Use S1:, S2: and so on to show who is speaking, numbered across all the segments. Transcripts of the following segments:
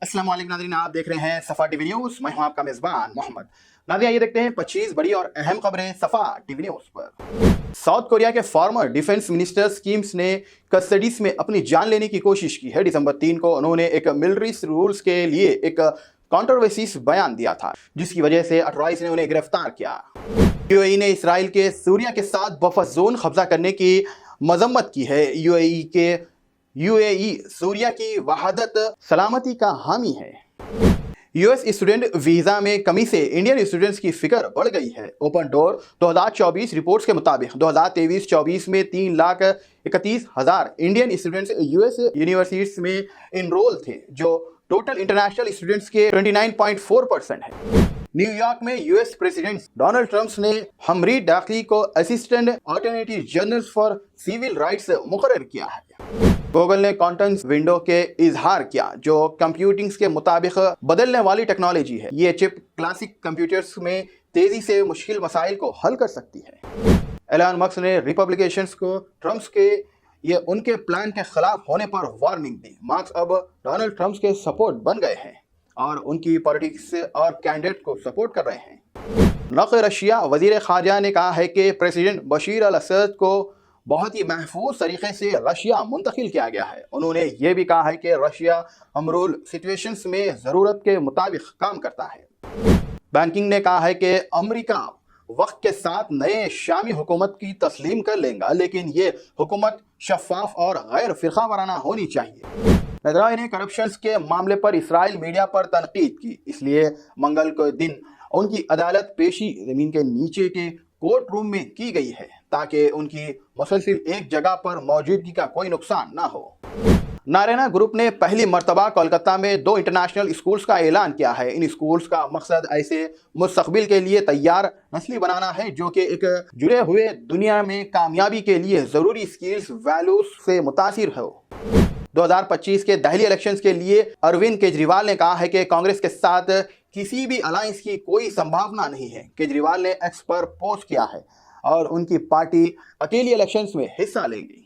S1: अस्सलाम वालेकुम नाज़रीन, आप देख रहे हैं सफ़ा टीवी न्यूज़। मैं हूं आपका मेज़बान मोहम्मद। नाज़रीन, आइए देखते हैं 25 बड़ी और अहम खबरें सफ़ा टीवी न्यूज़ पर। साउथ कोरिया के फॉर्मर डिफेंस मिनिस्टर स्कीम्स ने कस्टडीज में अपनी जान लेने की कोशिश की है। दिसंबर 3 को उन्होंने एक मिलिट्री रूल्स के लिए एक कंट्रोवर्सीज बयान दिया था, जिसकी वजह से अथॉरिटीज ने उन्हें गिरफ्तार किया। यूएई ने इसराइल के सूरिया के साथ बफर जोन कब्जा करने की मजम्मत की है। यूएई सूरिया की वहादत सलामती का हामी है। यूएस स्टूडेंट वीजा में कमी से इंडियन स्टूडेंट्स की फिक्र बढ़ गई है। ओपन डोर 2024 रिपोर्ट्स के मुताबिक 2023-24 में 3,31,000 इंडियन स्टूडेंट्स यूएस यूनिवर्सिटीज में इनरोल थे, जो टोटल इंटरनेशनल स्टूडेंट्स के 29.4% है। न्यूयॉर्क में यूएस प्रेसिडेंट डोनाल्ड ट्रंप ने हमरी डाकी को assistant attorney general for civil rights मुकर्रर किया है। गूगल ने कंटेंट विंडो के इजहार किया, जो कंप्यूटिंग के मुताबिक बदलने वाली टेक्नोलॉजी है। ये चिप क्लासिक कंप्यूटर्स में तेजी से मुश्किल मसाइल को हल कर सकती है। एलन मस्क ने रिपब्लिकन्स को ट्रंप के ये उनके प्लान के खिलाफ होने पर वार्निंग दी। मार्क्स अब डोनाल्ड ट्रंप के सपोर्ट बन गए हैं और उनकी पॉलिटिक्स और कैंडिडेट को सपोर्ट कर रहे हैं। नक़ रशिया वजीर ख़ारजा ने कहा है कि प्रेसिडेंट बशीर अल असद को बहुत ही महफूज तरीके से रशिया मुंतकिल किया गया है। उन्होंने ये भी कहा है कि रशिया अमरूल सिचुएशंस में ज़रूरत के मुताबिक काम करता है। बैंकिंग ने कहा है कि अमेरिका वक्त के साथ नए शामी हुकूमत की तस्लीम कर लेगा, लेकिन ये हुकूमत शफाफ और गैर फिरका वाराना होनी चाहिए। नेतन्याहू ने करप्शन के मामले पर इसराइल मीडिया पर तनकीद की, इसलिए मंगल के दिन उनकी अदालत पेशी जमीन के नीचे के कोर्ट रूम में की गई है, ताकि उनकी मुसलसल एक जगह पर मौजूदगी का कोई नुकसान ना हो। नारायणा ग्रुप ने पहली मर्तबा कोलकाता में 2 इंटरनेशनल स्कूल्स का ऐलान किया है। इन स्कूल्स का मकसद ऐसे मुस्तकबिल के लिए तैयार नस्ली बनाना है, जो कि एक जुड़े हुए दुनिया में कामयाबी के लिए ज़रूरी स्किल्स वैल्यूज से मुतासिर हो। 2025 के दिल्ली इलेक्शंस के लिए अरविंद केजरीवाल ने कहा है कि कांग्रेस के साथ किसी भी अलायंस की कोई संभावना नहीं है। केजरीवाल ने एक्स पर पोस्ट किया है और उनकी पार्टी अकेली इलेक्शंस में हिस्सा लेगी।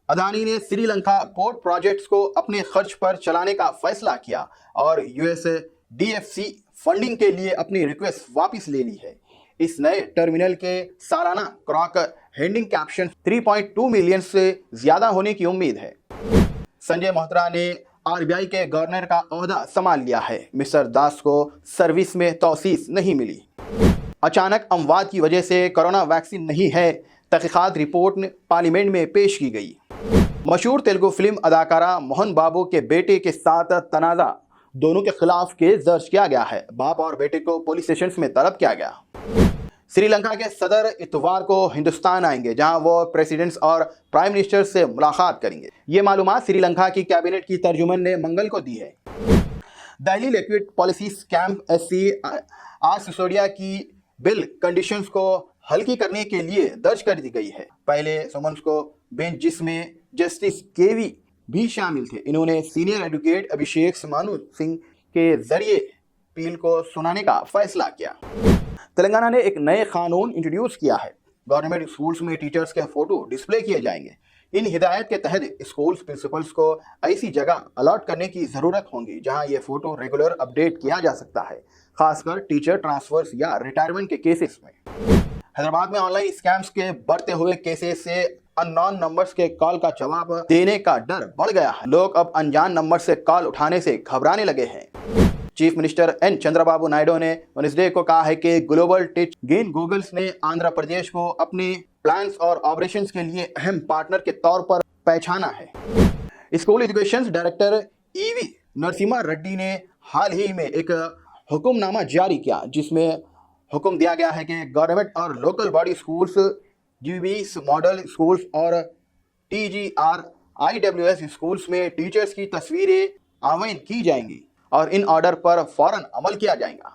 S1: अदानी ने श्रीलंका पोर्ट प्रोजेक्ट्स को अपने खर्च पर चलाने का फैसला किया और यूएसडीएफसी फंडिंग के लिए अपनी रिक्वेस्ट वापस ले ली है। इस नए टर्मिनल के सालाना क्रॉक हेडिंग कैप्शन 3.2 मिलियन से ज्यादा होने की उम्मीद है। संजय मोहत्रा ने आरबीआई के गवर्नर का ओहदा संभाल लिया है। मिस्टर दास को सर्विस में तौसीस नहीं मिली। अचानक अमवात की वजह से कोरोना वैक्सीन नहीं है, तहकीकात रिपोर्ट पार्लियामेंट में पेश की गई। मशहूर तेलुगु फिल्म अदाकारा मोहन बाबू के बेटे के साथ तनाज़ा दोनों के खिलाफ केस दर्ज किया गया है। बाप और बेटे को पुलिस स्टेशन में तलब किया गया। श्रीलंका के सदर इतवार को हिंदुस्तान आएंगे, जहां वो प्रेसिडेंट्स और प्राइम मिनिस्टर से मुलाकात करेंगे। ये मालूमात श्रीलंका की कैबिनेट की तर्जुमन ने मंगल को दी है। Delhi liquid policy scam SC आज सिसोदिया की बिल कंडीशंस को हल्की करने के लिए दर्ज कर दी गई है। पहले समन्स को बेंच, जिसमें जस्टिस केवी भी शामिल थे, इन्होंने सीनियर एडवोकेट अभिषेक मानू सिंह के जरिए अपील को सुनाने का फैसला किया। तेलंगाना ने एक नए कानून इंट्रोड्यूस किया है। गवर्नमेंट स्कूल्स में टीचर्स के फोटो डिस्प्ले किए जाएंगे। इन हिदायत के तहत स्कूल्स प्रिंसिपल्स को ऐसी जगह अलॉट करने की ज़रूरत होगी जहां ये फोटो रेगुलर अपडेट किया जा सकता है, खासकर टीचर ट्रांसफर्स या रिटायरमेंट के केसेस में। हैदराबाद में ऑनलाइन स्कैम्स के बढ़ते हुए केसेस से अननोन नंबर्स के कॉल का जवाब देने का डर बढ़ गया है। लोग अब अनजान नंबर से कॉल उठाने से घबराने लगे हैं। Chief minister N Chandrababu Naidu ने वेडनेसडे को कहा है कि ग्लोबल टेक गेन गूगल्स ने आंध्र प्रदेश को अपने प्लान्स और ऑपरेशंस के लिए अहम पार्टनर के तौर पर पहचाना है। School education director EV Narasimha Reddy ने हाल ही में एक हुक्मनामा जारी किया, जिसमें हुक्म दिया गया है कि गवर्नमेंट और local body schools, GBS model schools और टीजीआर आईडब्ल्यूएस स्कूल्स में टीचर्स की तस्वीरें आवेदन की जाएंगी और इन ऑर्डर पर फौरन अमल किया जाएगा।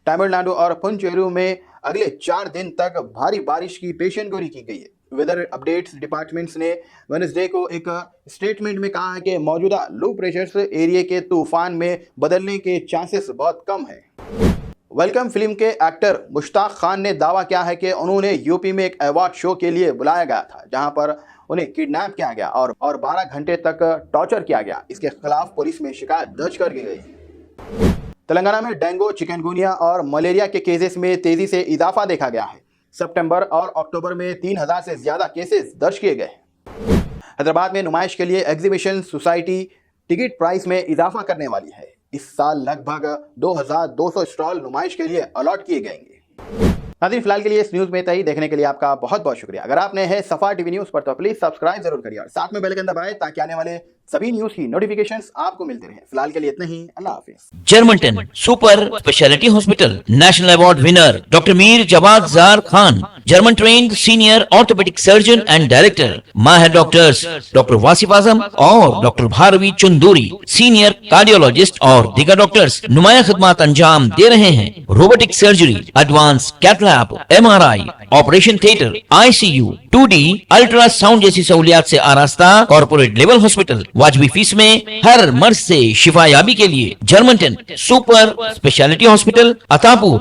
S1: तमिलनाडु और पुंचेरू में अगले 4 दिन तक भारी बारिश की पेशेनगोई की गई है। वेदर अपडेट्स डिपार्टमेंट्स ने वेडनेसडे को एक स्टेटमेंट में कहा है कि मौजूदा लो प्रेशर एरिया के तूफान में बदलने के चांसेस बहुत कम है। वेलकम फिल्म के एक्टर मुश्ताक खान ने दावा किया है कि उन्होंने यूपी में एक अवार्ड शो के लिए बुलाया गया था, जहां पर उन्हें किडनैप किया गया और 12 घंटे तक टॉर्चर किया गया। इसके खिलाफ पुलिस में शिकायत दर्ज कर दी गई। तेलंगाना में डेंगू, चिकनगुनिया और मलेरिया के केसेस में तेजी से इजाफा देखा गया है। सितंबर और अक्टूबर में 3000 से ज्यादा केसेस दर्ज किए गए। हैदराबाद में नुमाइश के लिए एग्जीबिशन सोसाइटी टिकट प्राइस में इजाफा करने वाली है। इस साल लगभग 2200 स्टॉल नुमाइश के लिए अलॉट किए गएंगे। नाज़रीन, फिलहाल के लिए इस न्यूज में इतना ही। देखने के लिए आपका बहुत बहुत शुक्रिया। अगर आपने है सफा टीवी न्यूज पर तो प्लीज सब्सक्राइब जरूर करिए और साथ में बेल आइकन दबाएं ताकि आने वाले सभी न्यूज की नोटिफिकेशंस आपको मिलते रहे। फिलहाल के लिए इतना ही। अल्लाह हाफिज।
S2: Germanton super speciality hospital, national award winner doctor Mir Jawad Zar Khan, German trained senior orthopaedic surgeon and director, माहिर डॉक्टर्स डॉक्टर वासिफ आजम और doctor Bharvi Chanduri, senior cardiologist और दीगर डॉक्टर्स नुमाया खिदमत अंजाम दे रहे हैं। Robotic surgery, advance cath lab, MRI, operation theatre, ICU, 2D ultrasound जैसी सहूलियात से आरास्ता कॉर्पोरेट लेवल हॉस्पिटल। वाजबी फीस में हर मर्ज से शिफायाबी के लिए Germanton super speciality hospital, Attapur.